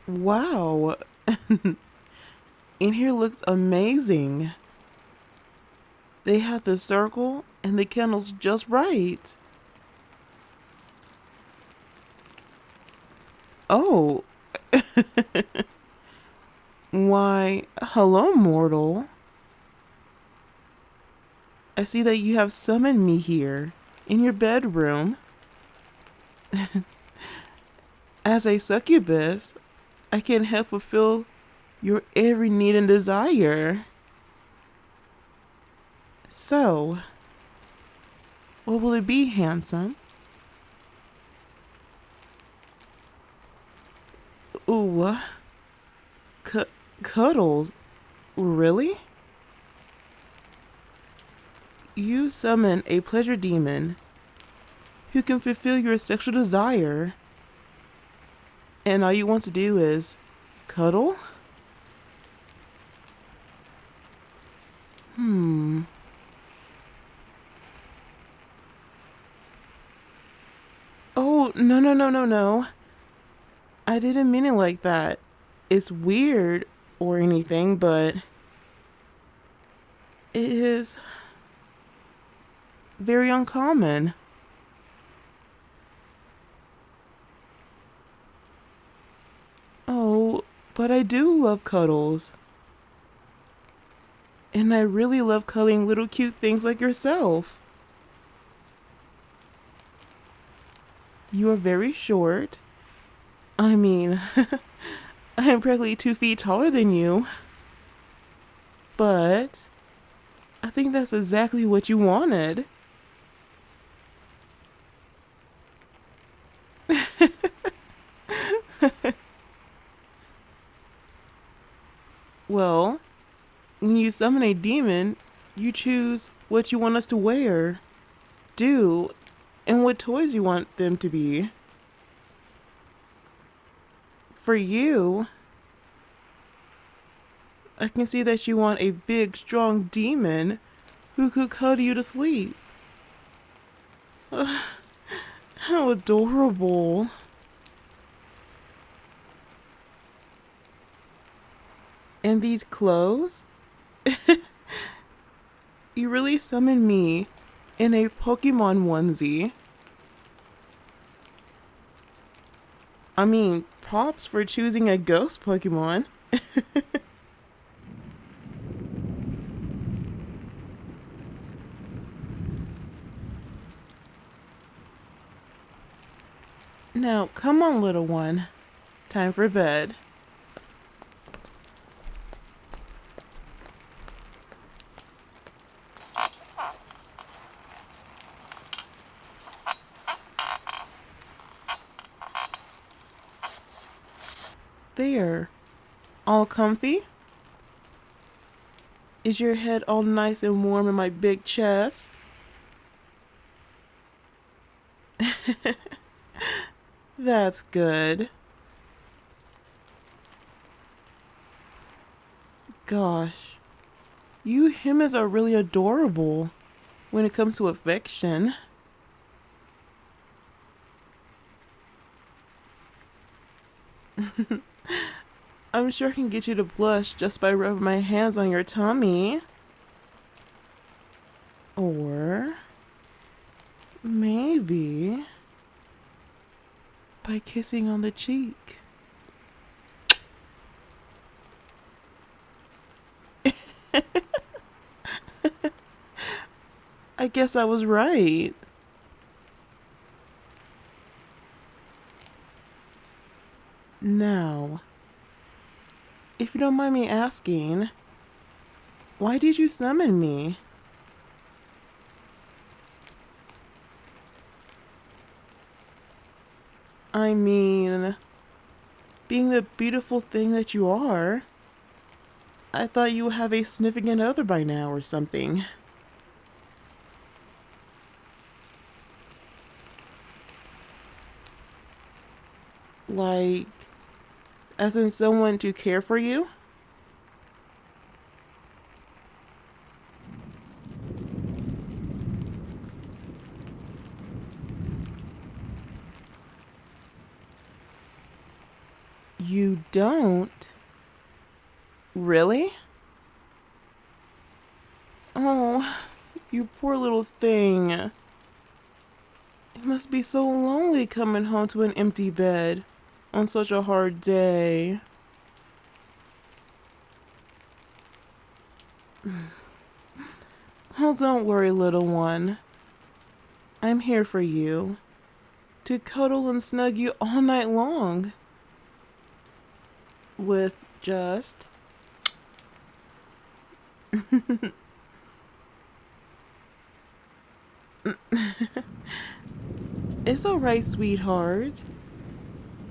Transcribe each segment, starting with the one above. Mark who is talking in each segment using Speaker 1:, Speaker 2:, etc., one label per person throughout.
Speaker 1: Wow. In here looks amazing. They have the circle and the candles just right. Oh, why, hello, mortal. I see that you have summoned me here in your bedroom. As a succubus, I can help fulfill your every need and desire. So, what will it be, handsome? Ooh, Cuddles? Really? You summon a pleasure demon who can fulfill your sexual desire, and all you want to do is cuddle? Hmm. Oh, no, no, no, no, no. I didn't mean it like that. It's weird or anything, but it is very uncommon. Oh, but I do love cuddles. And I really love cuddling little cute things like yourself. You are very short. I mean, I am practically 2 feet taller than you. But I think that's exactly what you wanted. Well, when you summon a demon, you choose what you want us to wear, do, and what toys you want them to be. For you, I can see that you want a big, strong demon who could cuddle you to sleep. How adorable. And these clothes? You really summoned me in a Pokemon onesie. I mean, props for choosing a ghost Pokemon. Now, come on, little one. Time for bed. There. All comfy? Is your head all nice and warm in my big chest? That's good. Gosh, you humans are really adorable when it comes to affection. I'm sure I can get you to blush just by rubbing my hands on your tummy. Or maybe by kissing on the cheek. I guess I was right. Now, if you don't mind me asking, why did you summon me? I mean, being the beautiful thing that you are, I thought you would have a significant other by now or something. Like, as in someone to care for you? You don't? Really? Oh, you poor little thing. It must be so lonely coming home to an empty bed on such a hard day. Oh, don't worry, little one. I'm here for you, to cuddle and snug you all night long. With just... It's alright, sweetheart.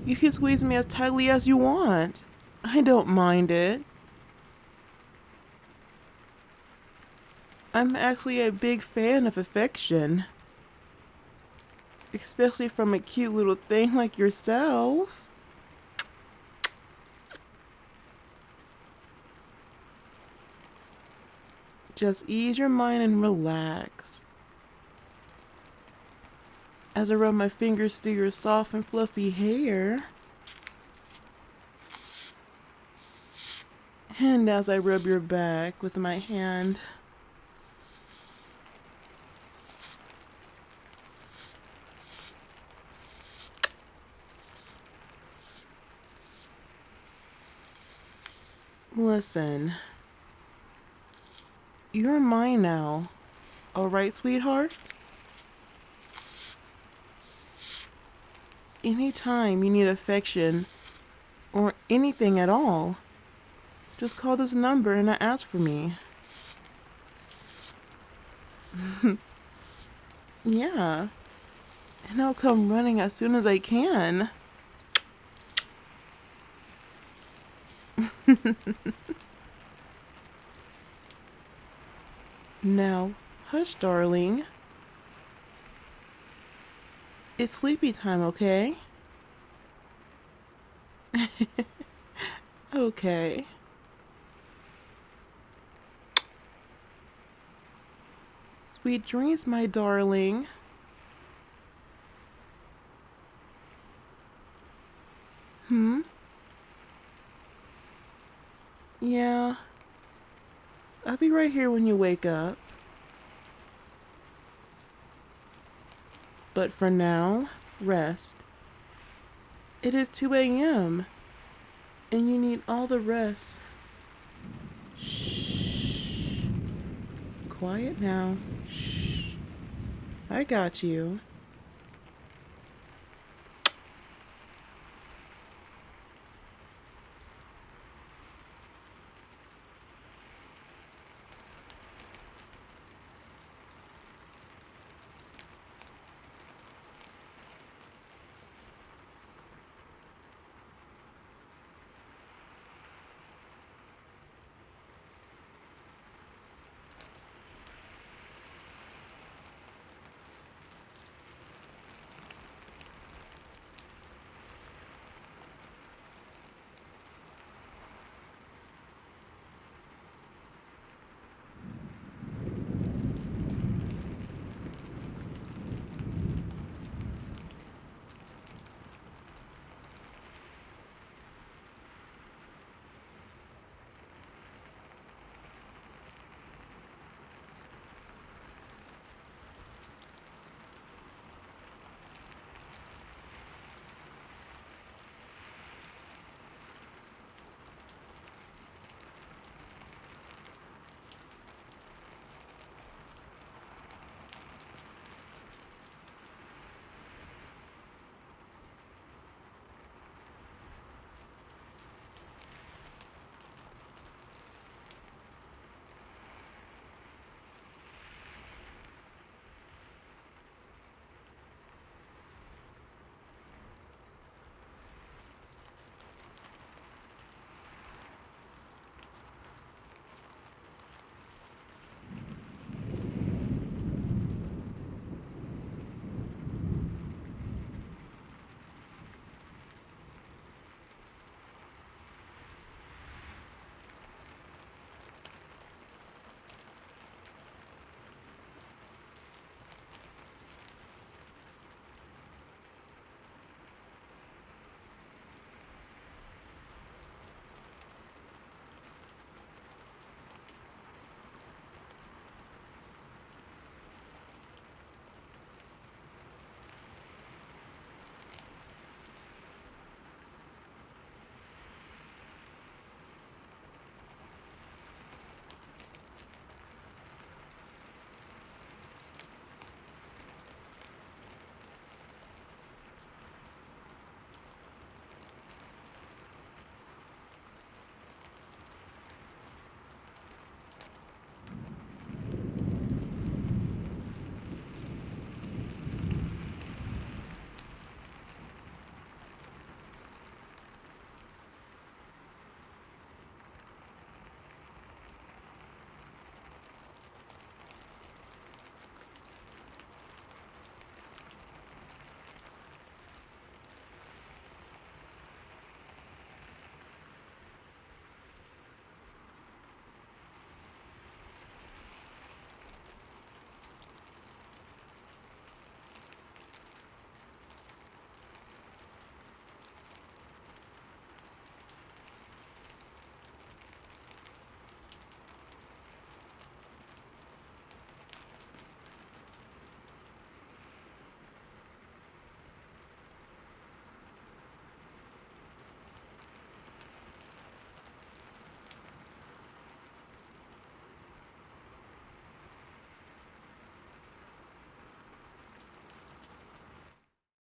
Speaker 1: You can squeeze me as tightly as you want. I don't mind it. I'm actually a big fan of affection. Especially from a cute little thing like yourself. Just ease your mind and relax. As I run my fingers through your soft and fluffy hair. And as I rub your back with my hand. Listen. You're mine now. Alright, sweetheart? Anytime you need affection or anything at all, just call this number and ask for me. Yeah. And I'll come running as soon as I can. Now, hush, darling. It's sleepy time, okay? Okay. Sweet dreams, my darling. Yeah. I'll be right here when you wake up. But for now, rest. It is 2 a.m. and you need all the rest. Shh. Quiet now. Shh. I got you.